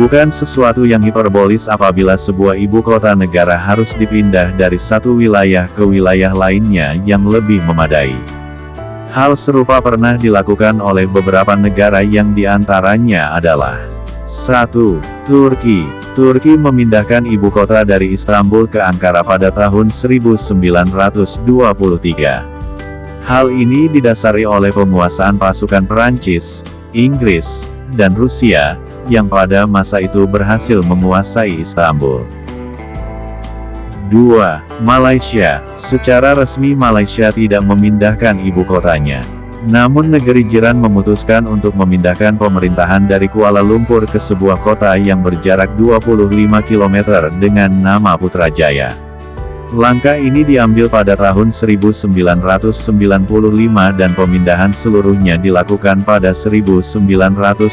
Bukan sesuatu yang hiperbolis apabila sebuah ibu kota negara harus dipindah dari satu wilayah ke wilayah lainnya yang lebih memadai. Hal serupa pernah dilakukan oleh beberapa negara yang diantaranya adalah 1. Turki. Turki memindahkan ibu kota dari Istanbul ke Ankara pada tahun 1923. Hal ini didasari oleh penguasaan pasukan Perancis, Inggris, dan Rusia, yang pada masa itu berhasil menguasai Istanbul. 2. Malaysia. Secara resmi Malaysia tidak memindahkan ibu kotanya. Namun negeri jiran memutuskan untuk memindahkan pemerintahan dari Kuala Lumpur ke sebuah kota yang berjarak 25 km dengan nama Putrajaya. Langkah ini diambil pada tahun 1995 dan pemindahan seluruhnya dilakukan pada 1999.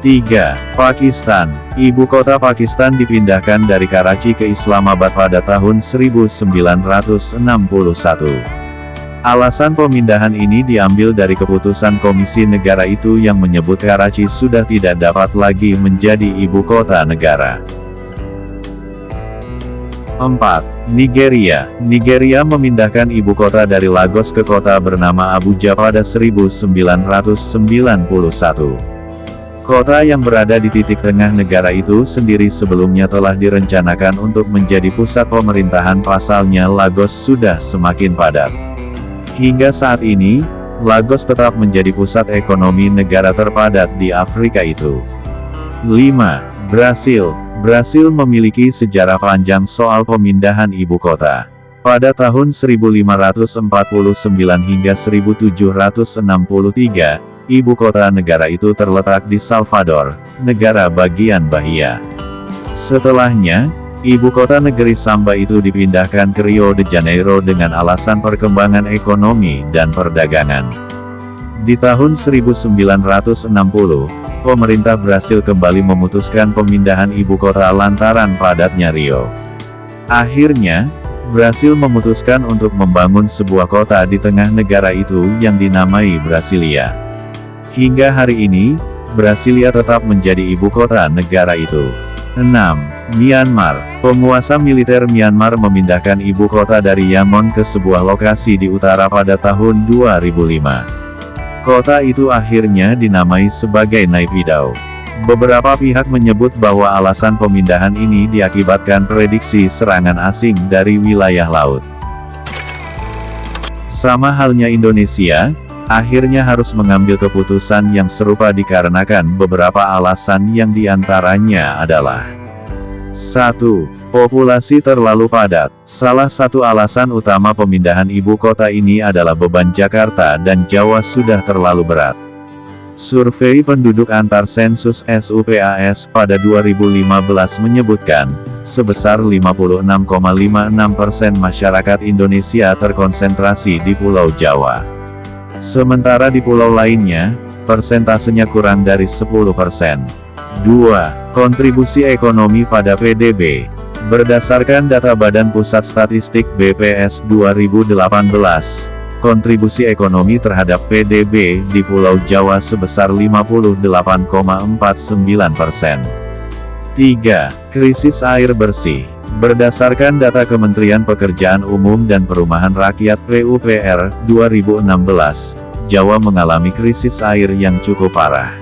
3. Pakistan. Ibu kota Pakistan dipindahkan dari Karachi ke Islamabad pada tahun 1961. Alasan pemindahan ini diambil dari keputusan Komisi Negara itu yang menyebut Karachi sudah tidak dapat lagi menjadi ibu kota negara. 4. Nigeria. Nigeria memindahkan ibu kota dari Lagos ke kota bernama Abuja pada 1991. Kota yang berada di titik tengah negara itu sendiri sebelumnya telah direncanakan untuk menjadi pusat pemerintahan, pasalnya Lagos sudah semakin padat. Hingga saat ini, Lagos tetap menjadi pusat ekonomi negara terpadat di Afrika itu. 5. Brasil. Brasil memiliki sejarah panjang soal pemindahan ibu kota. Pada tahun 1549 hingga 1763, ibu kota negara itu terletak di Salvador, negara bagian Bahia. Setelahnya, ibu kota negeri Samba itu dipindahkan ke Rio de Janeiro dengan alasan perkembangan ekonomi dan perdagangan. Di tahun 1960, pemerintah Brasil kembali memutuskan pemindahan ibu kota lantaran padatnya Rio. Akhirnya, Brasil memutuskan untuk membangun sebuah kota di tengah negara itu yang dinamai Brasilia. Hingga hari ini, Brasilia tetap menjadi ibu kota negara itu. 6. Myanmar. Penguasa militer Myanmar memindahkan ibu kota dari Yangon ke sebuah lokasi di utara pada tahun 2005. Kota itu akhirnya dinamai sebagai Naypyidaw. Beberapa pihak menyebut bahwa alasan pemindahan ini diakibatkan prediksi serangan asing dari wilayah laut. Sama halnya Indonesia, akhirnya harus mengambil keputusan yang serupa dikarenakan beberapa alasan yang diantaranya adalah 1. Populasi terlalu padat. Salah satu alasan utama pemindahan ibu kota ini adalah beban Jakarta dan Jawa sudah terlalu berat. Survei penduduk antar sensus SUPAS pada 2015 menyebutkan, sebesar 56,56% masyarakat Indonesia terkonsentrasi di Pulau Jawa. Sementara di pulau lainnya, persentasenya kurang dari 10%. 2. Kontribusi ekonomi pada PDB. Berdasarkan data Badan Pusat Statistik BPS 2018, kontribusi ekonomi terhadap PDB di Pulau Jawa sebesar 58,49%. 3. Krisis air bersih. Berdasarkan data Kementerian Pekerjaan Umum dan Perumahan Rakyat PUPR 2016, Jawa mengalami krisis air yang cukup parah.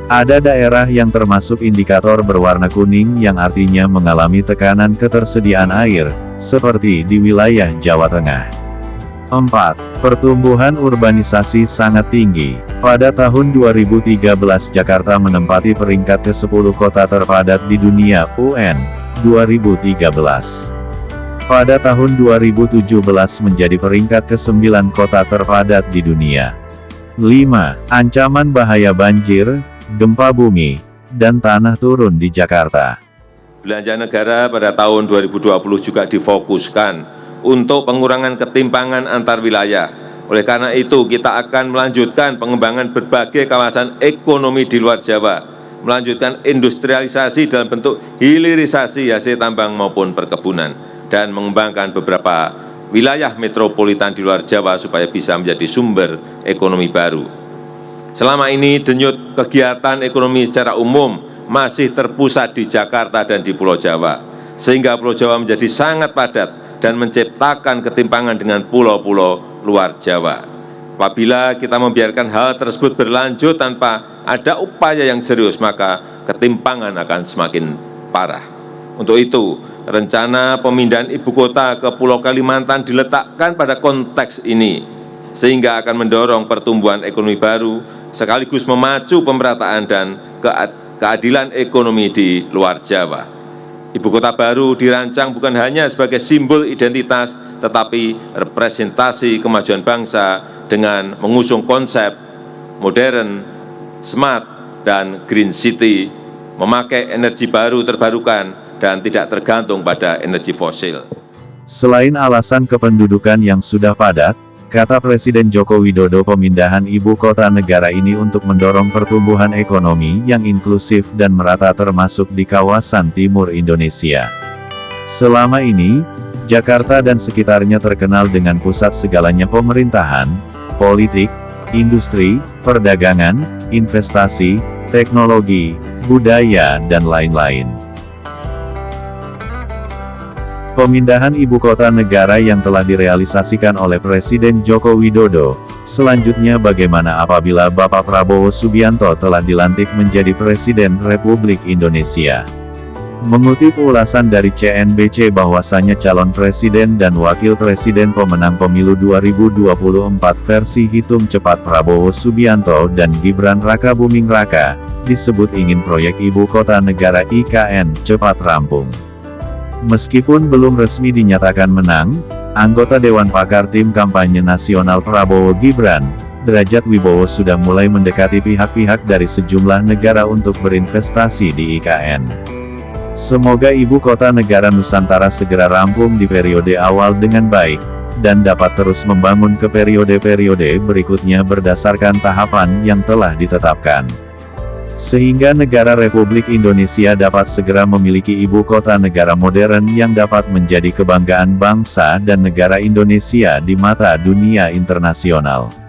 Ada daerah yang termasuk indikator berwarna kuning yang artinya mengalami tekanan ketersediaan air, seperti di wilayah Jawa Tengah. 4. Pertumbuhan urbanisasi sangat tinggi. Pada tahun 2013 Jakarta menempati peringkat ke-10 kota terpadat di dunia UN 2013. Pada tahun 2017 menjadi peringkat ke-9 kota terpadat di dunia. 5. Ancaman bahaya banjir, gempa bumi, dan tanah turun di Jakarta. Belanja negara pada tahun 2020 juga difokuskan untuk pengurangan ketimpangan antar wilayah. Oleh karena itu, kita akan melanjutkan pengembangan berbagai kawasan ekonomi di luar Jawa, melanjutkan industrialisasi dalam bentuk hilirisasi hasil tambang maupun perkebunan, dan mengembangkan beberapa wilayah metropolitan di luar Jawa supaya bisa menjadi sumber ekonomi baru. Selama ini denyut kegiatan ekonomi secara umum masih terpusat di Jakarta dan di Pulau Jawa, sehingga Pulau Jawa menjadi sangat padat dan menciptakan ketimpangan dengan pulau-pulau luar Jawa. Apabila kita membiarkan hal tersebut berlanjut tanpa ada upaya yang serius, maka ketimpangan akan semakin parah. Untuk itu, rencana pemindahan ibu kota ke Pulau Kalimantan diletakkan pada konteks ini, sehingga akan mendorong pertumbuhan ekonomi baru, sekaligus memacu pemerataan dan keadilan ekonomi di luar Jawa. Ibu kota baru dirancang bukan hanya sebagai simbol identitas, tetapi representasi kemajuan bangsa dengan mengusung konsep modern, smart, dan green city, memakai energi baru terbarukan, dan tidak tergantung pada energi fosil. Selain alasan kependudukan yang sudah padat, kata Presiden Joko Widodo, pemindahan ibu kota negara ini untuk mendorong pertumbuhan ekonomi yang inklusif dan merata termasuk di kawasan timur Indonesia. Selama ini, Jakarta dan sekitarnya terkenal dengan pusat segalanya pemerintahan, politik, industri, perdagangan, investasi, teknologi, budaya, dan lain-lain. Pemindahan ibu kota negara yang telah direalisasikan oleh Presiden Joko Widodo. Selanjutnya bagaimana apabila Bapak Prabowo Subianto telah dilantik menjadi Presiden Republik Indonesia? Mengutip ulasan dari CNBC bahwasanya calon presiden dan wakil presiden pemenang pemilu 2024 versi hitung cepat Prabowo Subianto dan Gibran Rakabuming Raka, disebut ingin proyek ibu kota negara IKN cepat rampung. Meskipun belum resmi dinyatakan menang, anggota Dewan Pakar Tim Kampanye Nasional Prabowo Gibran, Derajat Wibowo sudah mulai mendekati pihak-pihak dari sejumlah negara untuk berinvestasi di IKN. Semoga ibu kota negara Nusantara segera rampung di periode awal dengan baik, dan dapat terus membangun ke periode-periode berikutnya berdasarkan tahapan yang telah ditetapkan. Sehingga negara Republik Indonesia dapat segera memiliki ibu kota negara modern yang dapat menjadi kebanggaan bangsa dan negara Indonesia di mata dunia internasional.